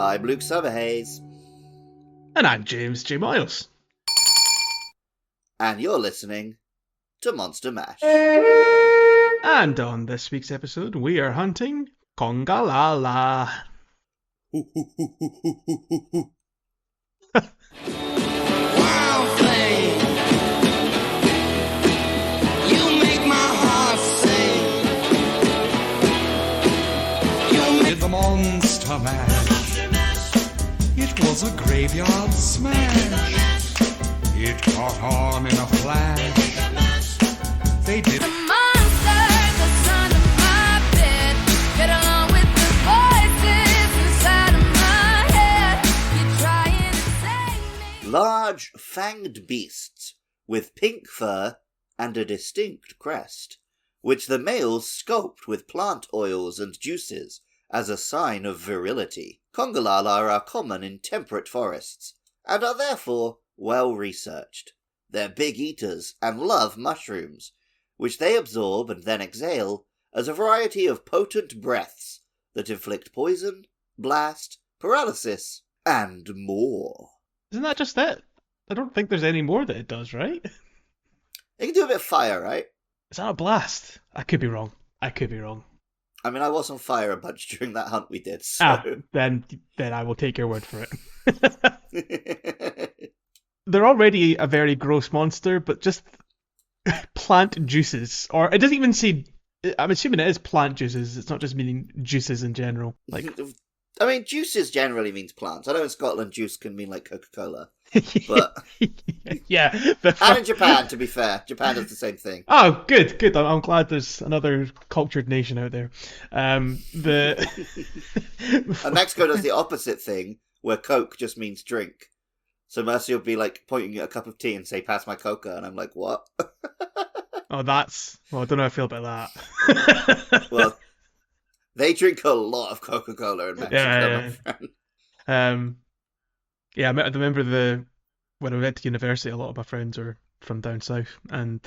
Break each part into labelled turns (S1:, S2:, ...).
S1: I'm Luke Summerhays.
S2: And I'm James J. Miles.
S1: And you're listening to Monster Mash.
S2: And on this week's episode, we are hunting Congalala.
S3: Wild thing, you make my heart sing. You make the monster mash. It was a graveyard smash. It caught on in a flash. They did.
S1: Large, fanged beasts with pink fur and a distinct crest, which the males sculpt with plant oils and juices as a sign of virility. Congalala are common in temperate forests, and are therefore well researched. They're big eaters and love mushrooms, which they absorb and then exhale as a variety of potent breaths that inflict poison, blast, paralysis, and more.
S2: Isn't that just it? I don't think there's any more that it does, right?
S1: It can do a bit of fire, right?
S2: Is that a blast? I could be wrong.
S1: I mean, I was on fire a bunch during that hunt we did, so...
S2: Then I will take your word for it. They're already a very gross monster, but just plant juices. Or it doesn't even say... I'm assuming it is plant juices. It's not just meaning juices in general. Like,
S1: I mean, juices generally means plants. I know in Scotland juice can mean like Coca-Cola. But...
S2: yeah.
S1: And in Japan, to be fair. Japan does the same thing.
S2: Oh, good. I'm glad there's another cultured nation out there.
S1: And Mexico does the opposite thing, where Coke just means drink. So Mercy will be like pointing at a cup of tea and say, "Pass my Coca," and I'm like, "What?"
S2: Oh, well, I don't know how I feel about that.
S1: Well, they drink a lot of Coca-Cola in Mexico, my friend.
S2: Yeah, I remember when I went to university, a lot of my friends are from down south, and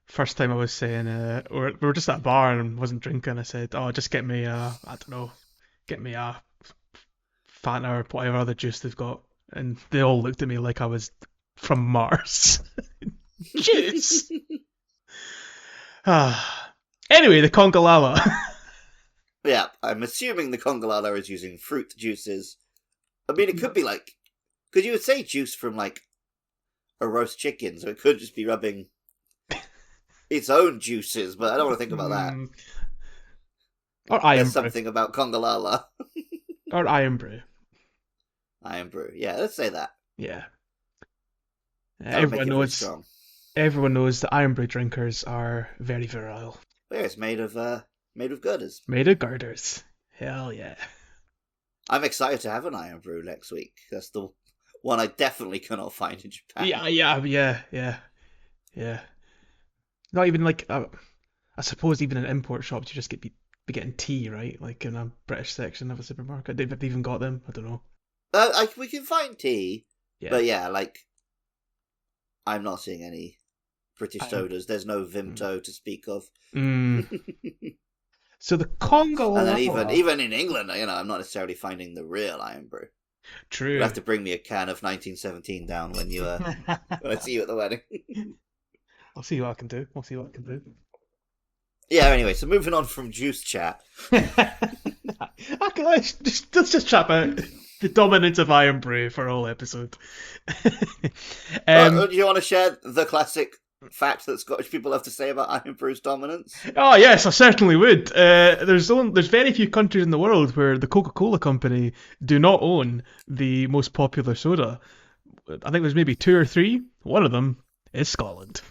S2: first time I was saying, we were just at a bar and wasn't drinking. I said, "Oh, just get me I don't know, get me a Fanta or whatever other juice they've got," and they all looked at me like I was from Mars. Juice. Anyway, the Congalala.
S1: Yeah, I'm assuming the Congalala is using fruit juices. I mean, it could be like... Because you would say juice from, like, a roast chicken, so it could just be rubbing its own juices, but I don't want to think about that.
S2: Or iron
S1: There's
S2: brew.
S1: something about Congalala.
S2: Or iron brew.
S1: Iron brew. Yeah, let's say that.
S2: Yeah.
S1: That would make it really strong.
S2: Everyone knows that iron brew drinkers are very virile.
S1: Yeah, it's made of girders.
S2: Made of girders. Hell yeah.
S1: I'm excited to have an iron brew next week. That's the one I definitely cannot find in Japan.
S2: Yeah. Not even like, I suppose even in import shops you just be getting tea, right? Like in a British section of a supermarket. They've even got them. I don't know.
S1: We can find tea, but yeah, like, I'm not seeing any British sodas. There's no Vimto to speak of.
S2: So the Congalala...
S1: And then even in England, I'm not necessarily finding the real iron brew.
S2: True.
S1: You'll have to bring me a can of 1917 down when you when I see you at the wedding.
S2: I'll see what I can do.
S1: Yeah, anyway, so moving on from juice chat.
S2: Let's just chat about the dominance of iron brew for a whole episode.
S1: Do you want to share the classic fact that Scottish people have to say about iron brew's dominance?
S2: Oh yes, I certainly would. There's very few countries in the world where the Coca-Cola company do not own the most popular soda. I think there's maybe 2 or 3. One of them is Scotland.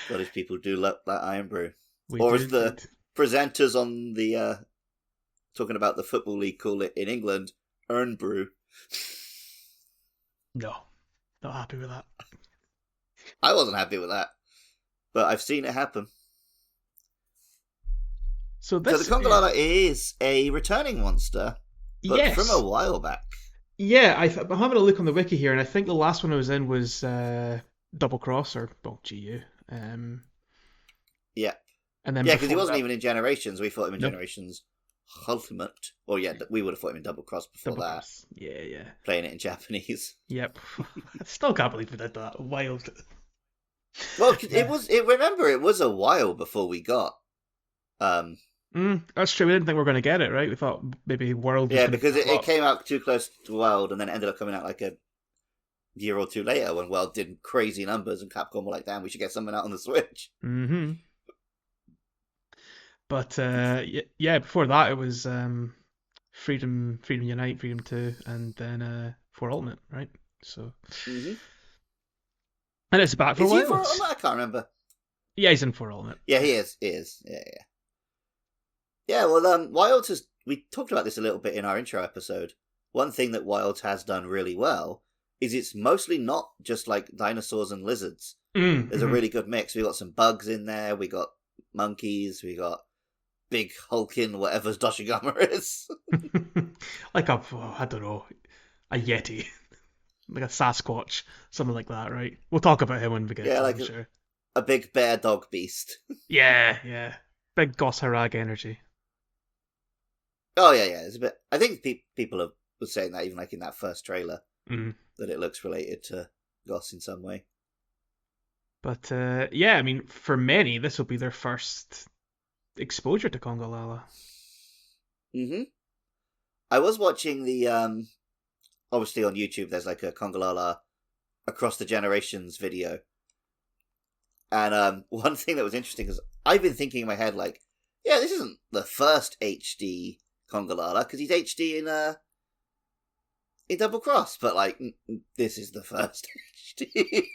S1: Scottish people do love that iron brew. As
S2: As
S1: the presenters on the talking about the Football League call it in England, Earn Brew.
S2: No, not happy with that.
S1: I wasn't happy with that, but I've seen it happen. So the Congalala is a returning monster, but from a while back.
S2: Yeah, I'm having a look on the wiki here, and I think the last one I was in was Double Cross, or GU.
S1: Yeah.
S2: And then
S1: because he wasn't even in Generations. We fought him in Generations Ultimate. Well, yeah, we would have fought him in Double Cross before
S2: Double
S1: that.
S2: Cross. Yeah.
S1: Playing it in Japanese.
S2: Yep. I still can't believe we did that. Wild.
S1: Well, remember, it was a while before we got.
S2: That's true. We didn't think we were going to get it, right? We thought maybe World was
S1: Yeah,
S2: going to
S1: because it came out too close to World, and then it ended up coming out like a year or two later when World did crazy numbers, and Capcom were like, "Damn, we should get something out on the Switch."
S2: Mm-hmm. But yeah, before that it was Freedom Unite, Freedom 2, and then 4 Ultimate, right? So, and it's back for
S1: Is he
S2: Wild.
S1: 4 Ultimate? I can't remember.
S2: Yeah, he's in 4 Ultimate.
S1: Yeah, he is. Yeah. Yeah, well, Wild has... We talked about this a little bit in our intro episode. One thing that Wild has done really well is it's mostly not just like dinosaurs and lizards. There's a really good mix. We got some bugs in there, we got monkeys, we got big hulking whatever's Doshigama is.
S2: Like I don't know, a Yeti. Like a Sasquatch, something like that, right? We'll talk about him when we get to
S1: like
S2: him, sure.
S1: A big bear dog beast.
S2: Yeah. Big Goss Harag energy.
S1: Oh, yeah. It's a bit... I think people were saying that even like in that first trailer, that it looks related to Goss in some way.
S2: But yeah, I mean, for many, this will be their first exposure to Congalala.
S1: I was watching the... Obviously on YouTube, there's like a Congalala Across the Generations video. And one thing that was interesting is I've been thinking in my head, like, yeah, this isn't the first HD Congalala, because he's HD in Double Cross, but like, this is the first HD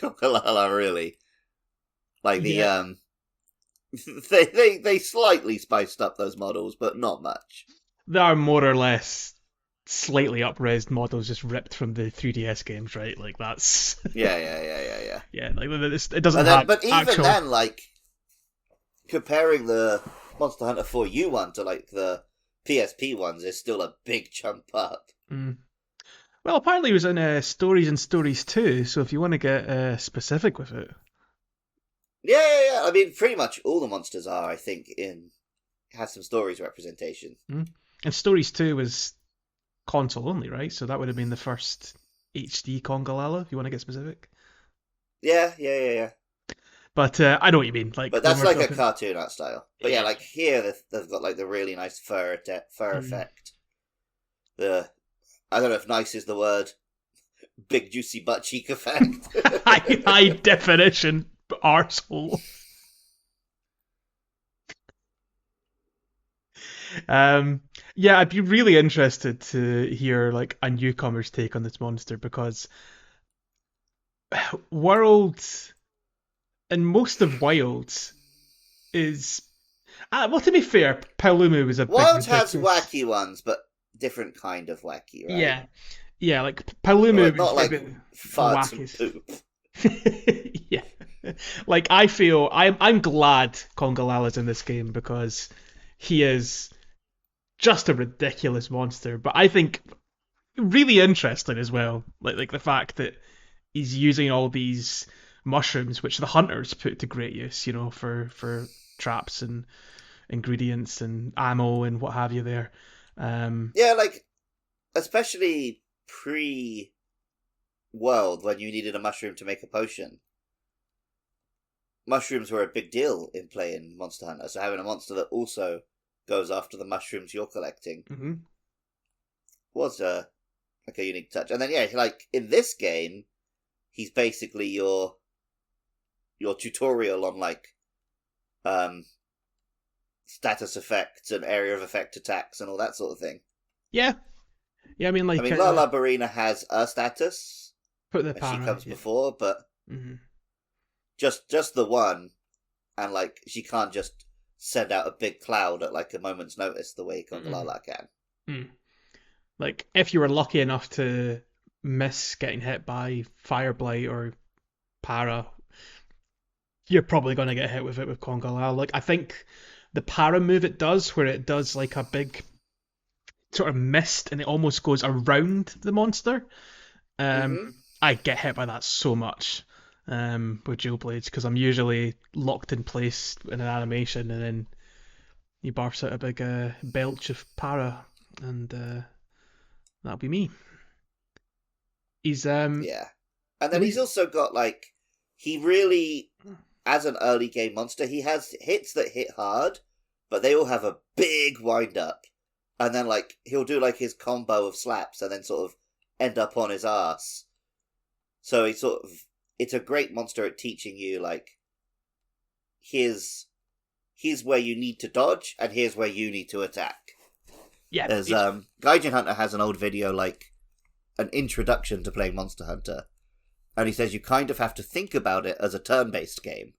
S1: Congalala, really. Like the they slightly spiced up those models, but not much.
S2: They are more or less slightly up-resed models just ripped from the 3DS games, right? Like that's
S1: Yeah.
S2: Yeah, like it doesn't have.
S1: But even
S2: actual...
S1: then, like comparing the Monster Hunter 4U one to like the PSP ones is still a big jump up.
S2: Well, apparently it was in Stories and Stories 2, so if you want to get specific with it.
S1: Yeah. I mean, pretty much all the monsters are, I think, has some Stories representation.
S2: And Stories 2 was console only, right? So that would have been the first HD Congalala, if you want to get specific.
S1: Yeah.
S2: But I know what you mean. Like,
S1: but that's like a cartoon art style. But yeah, like here they've got like the really nice fur effect. I don't know if nice is the word. Big juicy butt cheek effect.
S2: high definition arsehole. Yeah, I'd be really interested to hear like a newcomer's take on this monster, because World and most of Wild is well, to be fair, Paolumu was a
S1: Wild
S2: big
S1: has
S2: ridiculous...
S1: wacky ones, but different kind of wacky, right?
S2: Yeah, like Paolumu
S1: not
S2: was
S1: like farts and poop.
S2: Yeah, like I feel I'm glad Congalala's in this game because he is just a ridiculous monster, but I think really interesting as well. Like the fact that he's using all these mushrooms, which the hunters put to great use, you know, for traps and ingredients and ammo and what have you there.
S1: Yeah, like especially pre-World when you needed a mushroom to make a potion. Mushrooms were a big deal in playing Monster Hunter, so having a monster that also goes after the mushrooms you're collecting was like a unique touch. And then yeah, like in this game, he's basically your tutorial on like status effects and area of effect attacks and all that sort of thing.
S2: Yeah, I mean
S1: Lala Barina has a status.
S2: Put the
S1: she comes before, but just the one, and like she can't just send out a big cloud at like a moment's notice the way Congalala can.
S2: Like if you were lucky enough to miss getting hit by Fire Blight or Para, you're probably going to get hit with it with Congalala. Like I think the Para move it does, where it does like a big sort of mist and it almost goes around the monster. I get hit by that so much with Dual Blades because I'm usually locked in place in an animation and then he barfs out a big belch of para, and that'll be me. He's
S1: Yeah. And then he's also got, like, he really, as an early game monster, he has hits that hit hard, but they all have a big wind up. And then, like, he'll do, like, his combo of slaps and then sort of end up on his ass. So it's a great monster at teaching you, like, here's where you need to dodge, and here's where you need to attack.
S2: Yeah.
S1: There's, Gaijin Hunter has an old video, like, an introduction to playing Monster Hunter. And he says you kind of have to think about it as a turn-based game.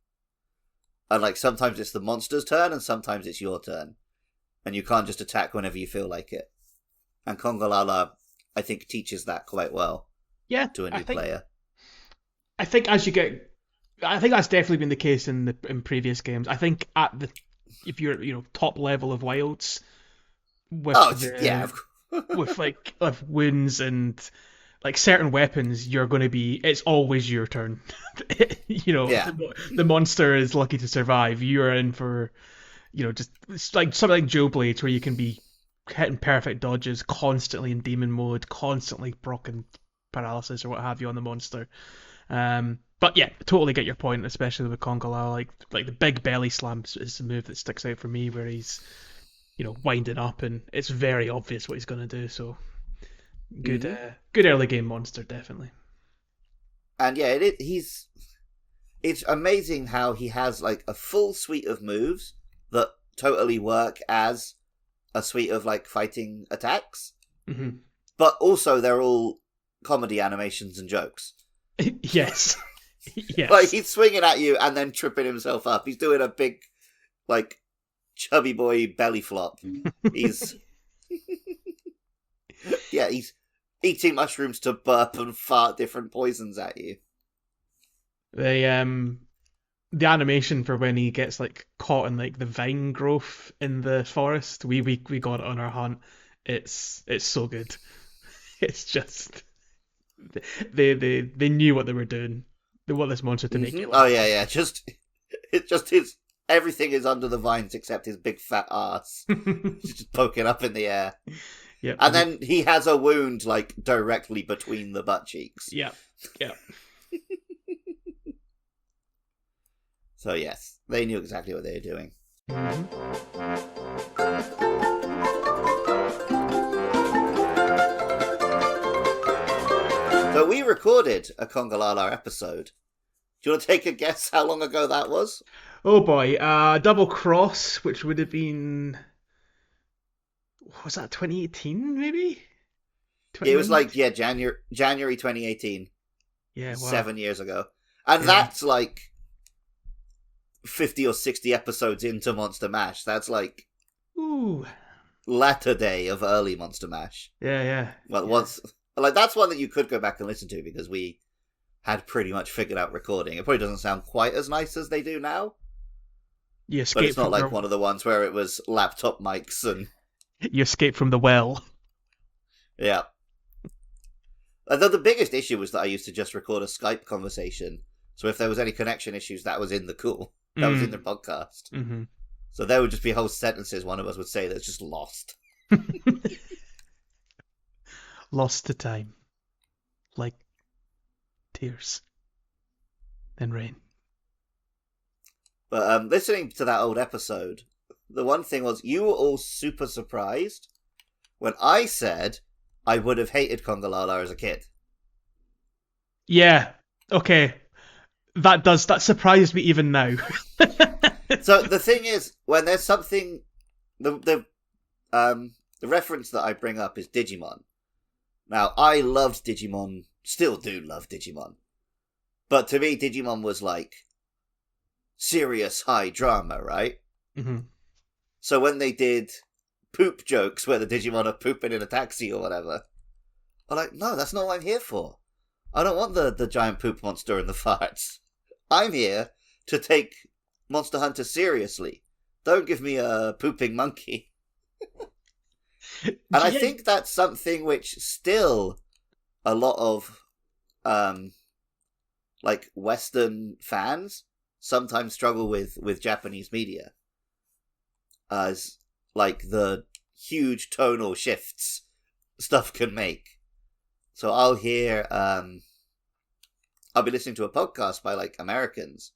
S1: And, like, sometimes it's the monster's turn, and sometimes it's your turn. And you can't just attack whenever you feel like it. And Congalala, I think, teaches that quite well.
S2: Yeah,
S1: to a new player.
S2: I think as you get, I think that's definitely been the case in previous games. I think if you're top level of wilds, with with like with wounds and like certain weapons, you're going to be. It's always your turn. The monster is lucky to survive. You're in for, just it's like something like Joe Blades, where you can be hitting perfect dodges constantly in demon mode, constantly proccing paralysis or what have you on the monster. But yeah, totally get your point, especially with Congalala. Like the big belly slam is the move that sticks out for me, where he's winding up and it's very obvious what he's going to do. So good, good early game monster, definitely.
S1: And yeah, it's amazing how he has like a full suite of moves that totally work as a suite of like fighting attacks, but also they're all comedy animations and jokes.
S2: Yes. Yes.
S1: Like, he's swinging at you and then tripping himself up. He's doing a big, like, chubby boy belly flop. He's... yeah, he's eating mushrooms to burp and fart different poisons at you.
S2: The animation for when he gets, like, caught in, like, the vine growth in the forest, we got it on our hunt. It's so good. It's just... They knew what they were doing. They want this monster to make you laugh.
S1: Oh yeah. It's just his everything is under the vines except his big fat ass, just poking up in the air.
S2: Yeah,
S1: and then he has a wound like directly between the butt cheeks.
S2: Yeah.
S1: So yes, they knew exactly what they were doing. So we recorded a Congalala episode. Do you want to take a guess how long ago that was?
S2: Oh boy, Double Cross, which would have been... What was that, 2018 maybe?
S1: It was like, January 2018.
S2: Yeah, wow.
S1: 7 years ago. And that's like 50 or 60 episodes into Monster Mash. That's like...
S2: Ooh.
S1: Latter day of early Monster Mash.
S2: Yeah.
S1: Well, once... Like, that's one that you could go back and listen to because we had pretty much figured out recording. It probably doesn't sound quite as nice as they do now. But it's not like one of the ones where it was laptop mics and...
S2: You escape from the well.
S1: Yeah. Although the biggest issue was that I used to just record a Skype conversation. So if there was any connection issues, that was in the call. That was in the podcast.
S2: Mm-hmm.
S1: So there would just be whole sentences one of us would say that's just lost.
S2: Lost to time. Like tears. And rain.
S1: But listening to that old episode, the one thing was you were all super surprised when I said I would have hated Congalala as a kid.
S2: Yeah. Okay. That surprised me even now.
S1: So the thing is, when there's something, the reference that I bring up is Digimon. Now, I loved Digimon, still do love Digimon. But to me, Digimon was like serious high drama, right?
S2: Mm-hmm.
S1: So when they did poop jokes where the Digimon are pooping in a taxi or whatever, I'm like, no, that's not what I'm here for. I don't want the giant poop monster and the farts. I'm here to take Monster Hunter seriously. Don't give me a pooping monkey. And I think that's something which still a lot of like Western fans sometimes struggle with Japanese media. as like the huge tonal shifts stuff can make. So I'll hear, I'll be listening to a podcast by like Americans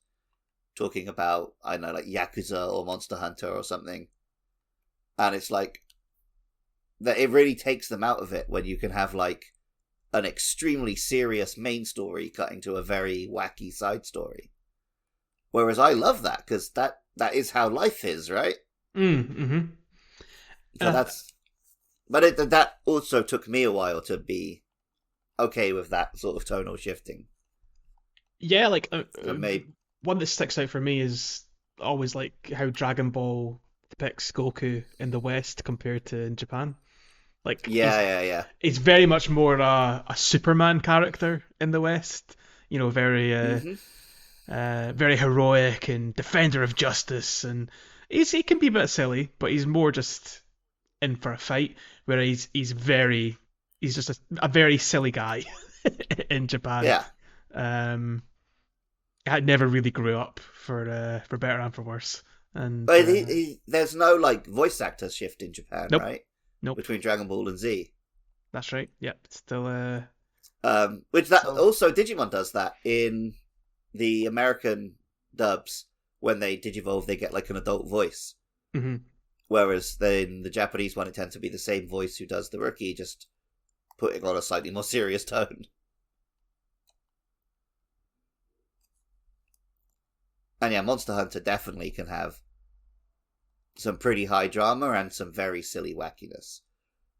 S1: talking about, I don't know, like Yakuza or Monster Hunter or something. And it's like, that it really takes them out of it when you can have like an extremely serious main story cutting to a very wacky side story. Whereas I love that, because that is how life is, right?
S2: Mm-hmm.
S1: So that also took me a while to be okay with that sort of tonal shifting.
S2: Yeah, like
S1: Maybe
S2: one that sticks out for me is always like how Dragon Ball depicts Goku in the West compared to in Japan. Like
S1: yeah.
S2: He's very much more a Superman character in the West. You know, very very heroic and defender of justice, and he can be a bit silly, but he's more just in for a fight. Whereas he's just a very silly guy in Japan.
S1: Yeah.
S2: I never really grew up for better and for worse. And
S1: But there's no like voice actor shift in Japan,
S2: Nope.
S1: right?
S2: Nope.
S1: Between Dragon Ball and Z.
S2: That's right. Yep. It's still
S1: Which also Digimon does that in the American dubs. When they digivolve, they get like an adult voice.
S2: Mm-hmm.
S1: Whereas in the Japanese one, it tends to be the same voice who does the rookie, just putting on a slightly more serious tone. And yeah, Monster Hunter definitely can have some pretty high drama and some very silly wackiness.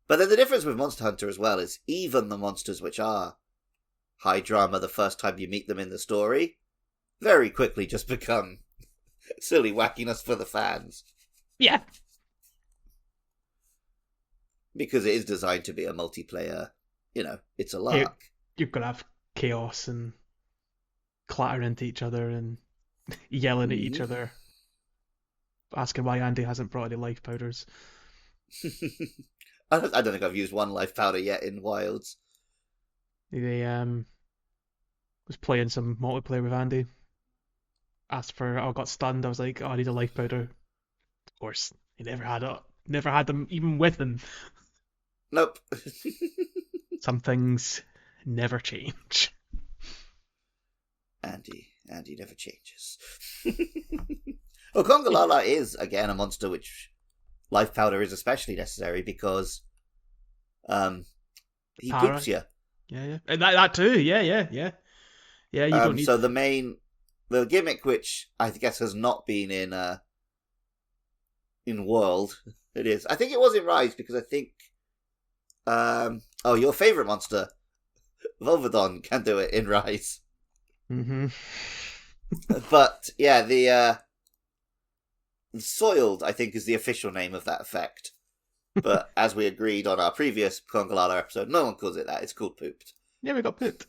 S1: But then the difference with Monster Hunter as well is even the monsters which are high drama the first time you meet them in the story very quickly just become silly wackiness for the fans.
S2: Yeah.
S1: Because it is designed to be a multiplayer, it's a lark.
S2: You're gonna have chaos and clatter into each other and yelling at each other, asking why Andy hasn't brought any life powders.
S1: I don't think I've used one life powder yet in Wilds.
S2: They was playing some multiplayer with Andy. Got stunned. I was like, I need a life powder. Of course, he never had it. Never had them even with him.
S1: Nope.
S2: Some things never change.
S1: Andy never changes. Well, Congalala is, again, a monster which life powder is especially necessary because he
S2: Para.
S1: poops you.
S2: Yeah. And that too, yeah. Yeah, you don't need...
S1: So the gimmick, which I guess has not been in World, it is. I think it was in Rise, because I think your favourite monster, Volvodon, can do it in Rise.
S2: Mm-hmm.
S1: But yeah, the Soiled, I think, is the official name of that effect. But as we agreed on our previous Congalala episode, no one calls it that. It's called Pooped.
S2: Yeah, we got pooped.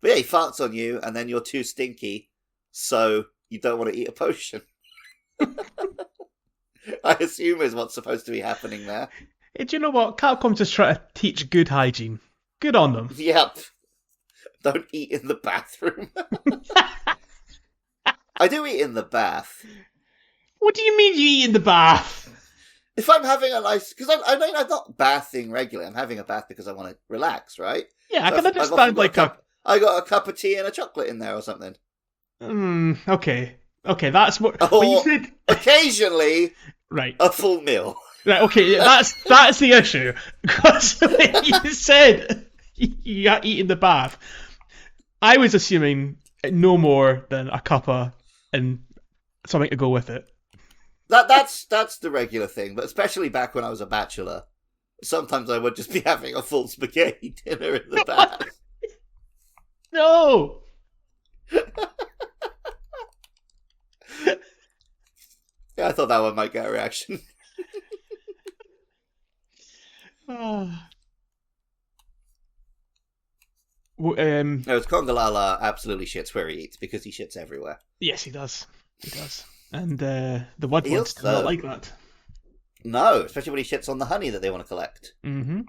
S1: But yeah, he farts on you, and then you're too stinky, so you don't want to eat a potion. I assume is what's supposed to be happening there.
S2: Hey, do you know what? Capcom's just trying to teach good hygiene. Good on them.
S1: Yep. Don't eat in the bathroom. I do eat in the bath.
S2: What do you mean you eat in the bath?
S1: If I'm having a nice... Because I'm not bathing regularly. I'm having a bath because I want to relax, right?
S2: Yeah, so I can understand like
S1: I got a cup of tea and a chocolate in there or something.
S2: Okay, that's what...
S1: Or
S2: you said...
S1: occasionally,
S2: right.
S1: a full meal.
S2: Right, okay, that's the issue. Because when you said you eat in the bath, I was assuming no more than a cuppa and something to go with it.
S1: That's the regular thing, but especially back when I was a bachelor, sometimes I would just be having a full spaghetti dinner in the bath.
S2: No!
S1: Yeah, I thought that one might get a reaction. No, it's Congalala absolutely shits where he eats, because he shits everywhere.
S2: Yes, he does. And the Woodwoods do not like that.
S1: No, especially when he shits on the honey that they want to collect.
S2: Mm-hmm.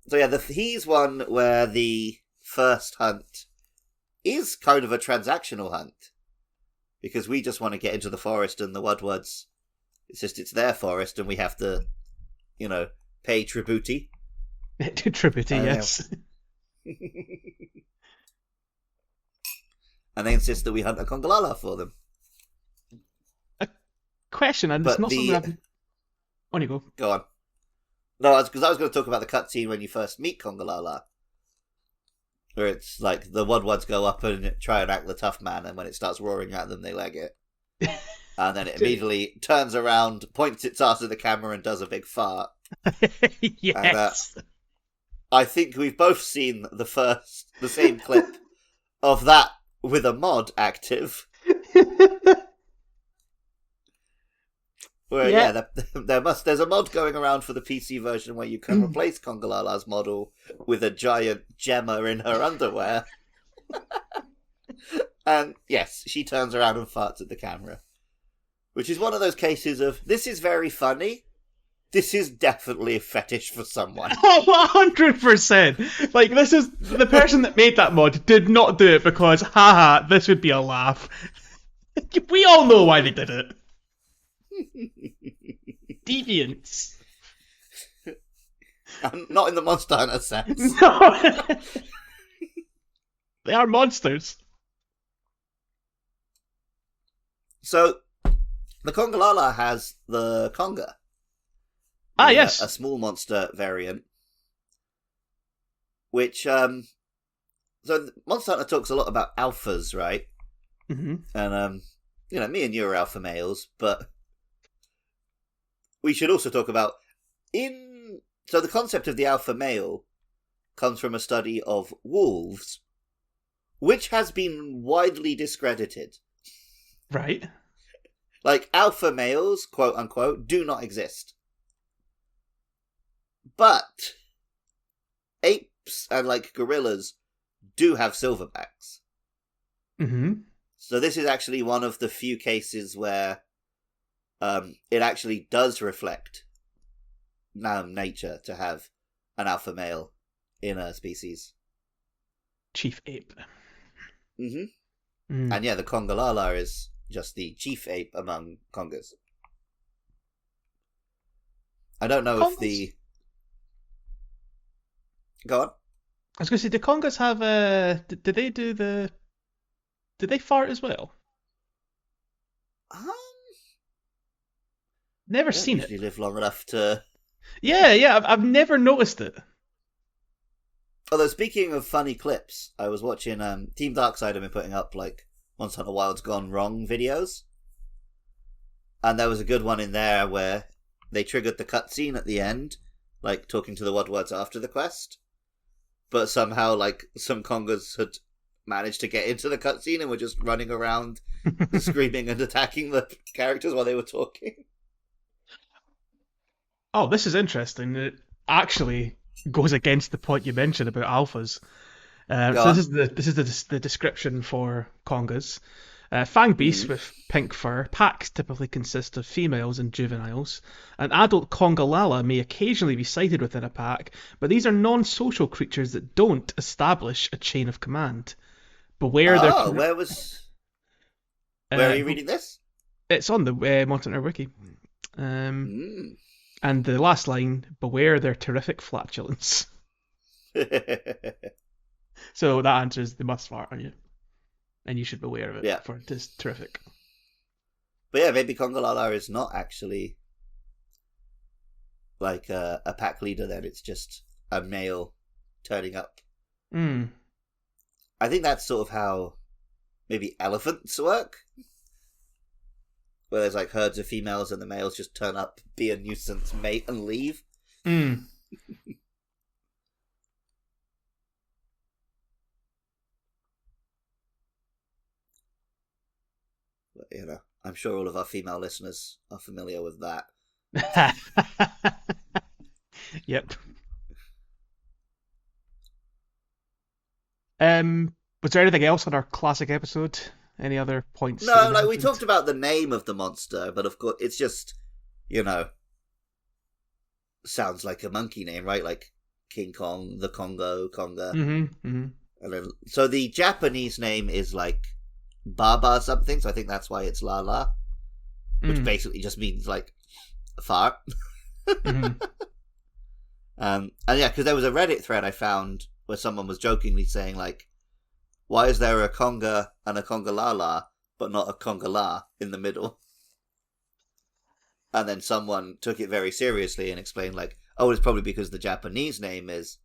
S1: So yeah, he's one where the first hunt is kind of a transactional hunt. Because we just want to get into the forest and the Woodwoods It's just it's their forest, and we have to, pay tributi.
S2: Tributi, yes.
S1: And they insist that we hunt a Congalala for them.
S2: A question, and it's not something I've... On you go.
S1: Go on. No, because I was going to talk about the cutscene when you first meet Congalala, where it's like the Wodwads go up and try and act the tough man, and when it starts roaring at them, they leg it. And then it immediately turns around, points its ass at the camera, and does a big fart.
S2: Yes.
S1: And, I think we've both seen the same clip of that with a mod active. Where there's a mod going around for the PC version where you can replace Congalala's model with a giant Gemma in her underwear. And yes, she turns around and farts at the camera. Which is one of those cases of, this is very funny. This is definitely a fetish for someone.
S2: Oh, 100%. Like, this is... The person that made that mod did not do it because, haha, this would be a laugh. We all know why they did it. Deviants.
S1: Not in the Monster Hunter sense.
S2: No. They are monsters.
S1: So, the Congalala has the Conga.
S2: Yes.
S1: A small monster variant. Which, so Monster Hunter talks a lot about alphas, right?
S2: Mm-hmm.
S1: And, me and you are alpha males, but we should also talk about so the concept of the alpha male comes from a study of wolves, which has been widely discredited.
S2: Right.
S1: Like, alpha males, quote unquote, do not exist. But apes and, gorillas do have silverbacks.
S2: Mm-hmm.
S1: So this is actually one of the few cases where it actually does reflect nature to have an alpha male in a species.
S2: Chief ape.
S1: Mm-hmm.
S2: Mm.
S1: And yeah, the Congalala is just the chief ape among Congas. I don't know if the... Go on.
S2: I was going to say, do Congas have did they do the... Did they fart as well? Never seen it.
S1: You live long enough to...
S2: Yeah, I've never noticed it.
S1: Although, speaking of funny clips, I was watching Team Darkside have been putting up, Monster Hunter Wild's Gone Wrong videos. And there was a good one in there where they triggered the cutscene at the end, talking to the Wodwards after the quest. But somehow, some Congas had managed to get into the cutscene and were just running around, screaming and attacking the characters while they were talking.
S2: Oh, this is interesting. It actually goes against the point you mentioned about alphas. So this is the description for Congas. Fang beasts with pink fur. Packs typically consist of females and juveniles. An adult Congalala may occasionally be sighted within a pack, but these are non-social creatures that don't establish a chain of command. Beware their...
S1: Where are you reading this?
S2: It's on the Monster Hunter Wiki. And the last line, beware their terrific flatulence. So that answers they must fart on you. And you should be aware of it, for it is terrific.
S1: But yeah, maybe Congalala is not actually a pack leader then, it's just a male turning up. I think that's sort of how maybe elephants work. Where there's herds of females and the males just turn up, be a nuisance, mate, and leave. But, I'm sure all of our female listeners are familiar with that.
S2: Yep. Was there anything else on our classic episode? Any other points?
S1: No, we talked about the name of the monster, but of course it's just, sounds like a monkey name, right? Like King Kong, the Conga. And then, so the Japanese name is Baba something, so I think that's why it's Lala. which basically just means like a fart.
S2: Mm-hmm.
S1: And yeah, because there was a Reddit thread I found where someone was jokingly saying like, why is there a Conga and a Congalala but not a Congala in the middle? And then someone took it very seriously and explained like, oh, it's probably because the Japanese name is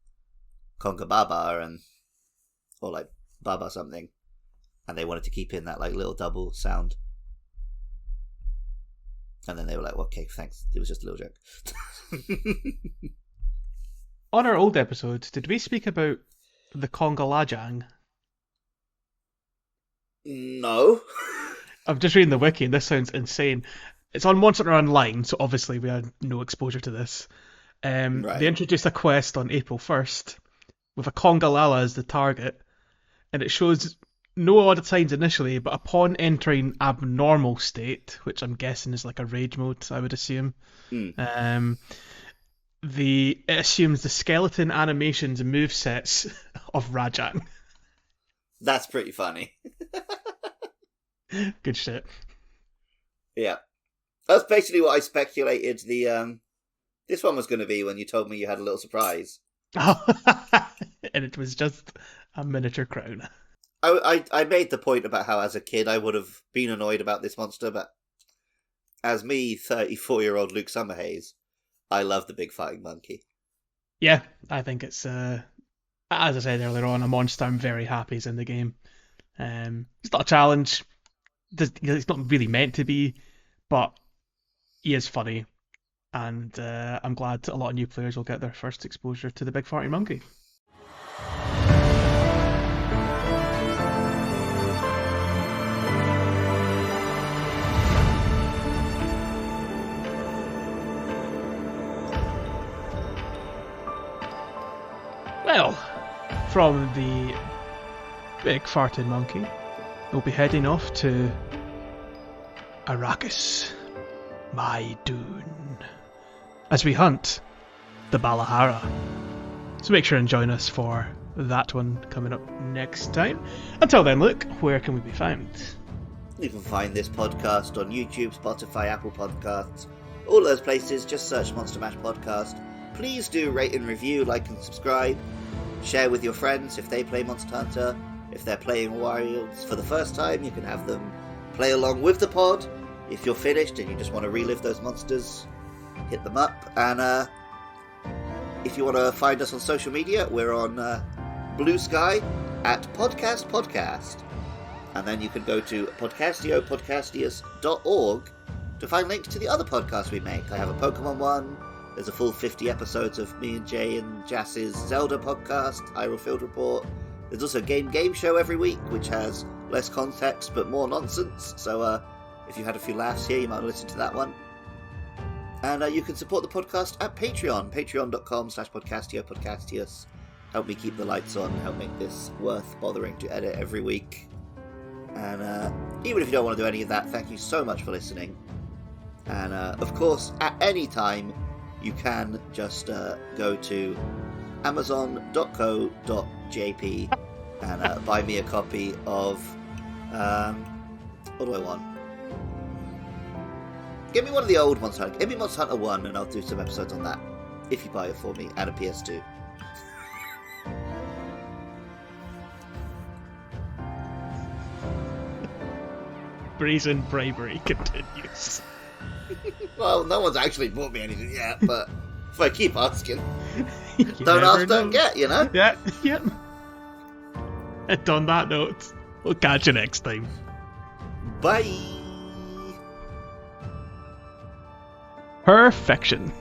S1: Conga Baba or like Baba something, and they wanted to keep in that like little double sound. And then they were like, well, okay, thanks. It was just a little joke.
S2: On our old episodes, did we speak about the Congalajang?
S1: No.
S2: I'm just reading the wiki and this sounds insane. It's on Monster Hunter Online, so obviously we had no exposure to this.
S1: Right.
S2: They introduced a quest on April 1st with a Congalala as the target, and it shows no odd signs initially, but upon entering abnormal state, which I'm guessing is like a rage mode, I would assume, it assumes the skeleton animations and movesets of Rajang.
S1: That's pretty funny.
S2: Good shit.
S1: Yeah. That's basically what I speculated this one was going to be when you told me you had a little surprise.
S2: And it was just a miniature crown.
S1: I made the point about how as a kid I would have been annoyed about this monster, but as me, 34-year-old Luke Summerhaze, I love the big fighting monkey.
S2: Yeah, I think it's, as I said earlier on, a monster I'm very happy is in the game. It's not a challenge. It's not really meant to be, but he is funny. And I'm glad a lot of new players will get their first exposure to the big farting monkey. Well, from the big farting monkey, we'll be heading off to Arrakis, my dune, as we hunt the Balahara. So make sure and join us for that one coming up next time. Until then, Luke, where can we be found?
S1: You can find this podcast on YouTube, Spotify, Apple Podcasts, all those places. Just search Monster Mash Podcast. Please do rate and review, like and subscribe. Share with your friends if they play Monster Hunter. If they're playing Wilds for the first time, you can have them play along with the pod. If you're finished and you just want to relive those monsters, hit them up. And if you want to find us on social media, we're on Blue Sky at Podcast. And then you can go to podcastios.org to find links to the other podcasts we make. I have a Pokemon one. There's a full 50 episodes of me and Jay and Jass's Zelda podcast, Hyrule Field Report. There's also a game show every week, which has less context but more nonsense. So if you had a few laughs here, you might listen to that one. And you can support the podcast at Patreon, patreon.com/podcastios. Help me keep the lights on, help make this worth bothering to edit every week. And even if you don't want to do any of that, thank you so much for listening. And of course, at any time, you can just go to amazon.co.jp and buy me a copy of... what do I want? Give me one of the old Monster Hunter. Give me Monster Hunter 1 and I'll do some episodes on that. If you buy it for me, and a PS2.
S2: Brazen bribery continues.
S1: Well, no one's actually bought me anything yet, but if I keep asking, don't
S2: never
S1: ask, don't
S2: know.
S1: get, you know?
S2: Yeah, yep. And on that note, we'll catch you next time.
S1: Bye!
S2: Perfection.